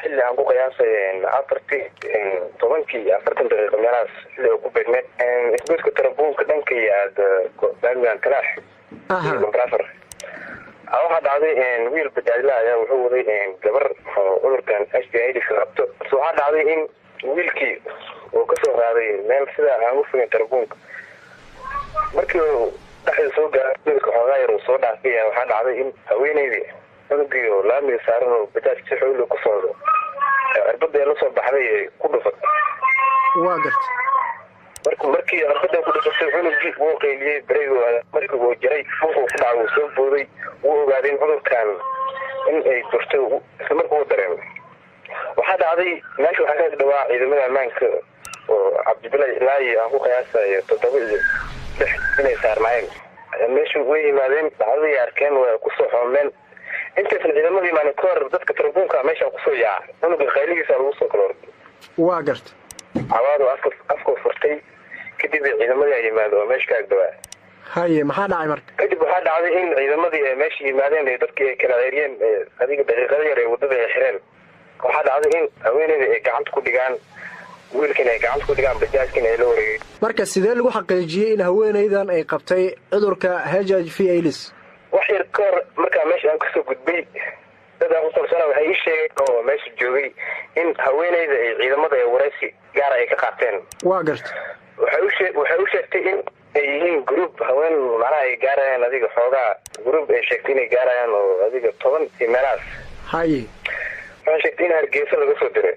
xilli aan ku qiyaasay afartii tobankii 40 daqiiqo meelahaas xilli ku beegmay isgoyska tarabuunka dhanka yaada baagan kalaax compressor waxaa dhacday wiil bajaajla ayaa wuxuu waday gabar cudurkan HIV qabto waxaa dhacday in wiilkii oo ka soo raaday meel sida aan u fogin tarabuunka markii dhaxay soo gaaray xoogaa yar soo dhaafay waxaa dhacday in haweeneydii cudurkii laami saaran oo bajaaj si xoolo ku socdo arbada la soo baxday ku dhufatay waa gartay markii arbada ku dhufatay cunugii uu qeyliyay bareego markii uu jiray uu ku dhacay soo booday uu ogaaday in cudurkan in ay durtay isla markuu dareemay waxaa dhacday meesha waxaa ka dhawaa ciidamada ammaanka oo Cabdibilaa ilaahi aan ku qiyaasay 7 inay saarnaayeen meesha way yimaadeen dhacday arkeen way ku soo xoomeen inta ciidamadii maan koor dadka tarabuunka meesha ku soo yaa unuga khayligiisa lagu soo kaloor waa gartay awaado afko furtay kadib ciidamadii ay yimaadeen oo meesha ka agdawaa haye maxaa dhacay marka kadib waxaa dhacday in ciidamadii ay meesha yimaadeen ee dadkii ay kala ceeriyeen adiga daqiiqado yar ee wadada ay xireen waxaa dhacday in haweeneydii ay gacanta ku dhigaan wiilkina ay gacanta ku dhigaan bajaajkina ay la wareegay marka sidee lagu xaqiijiyay in haweeneydan ay qabtay cudurka HIV/AIDS wax yar ka hor markaa meesha aan kasoo gudbay dadaan ku kalsoona waxay ii sheegeen oo meesha joogay in haweeneyda ay ciidamada ay waraysi gaar ay ka qaateen waa gartay waxay u sheegtay in ay yihiin group haween macnaha ay gaarayaan adiga xoogaa group ay sheegtay inay gaarayaan oo adiga 10 meelahaas haye waxay sheegtay in Hargeysa laga soo diray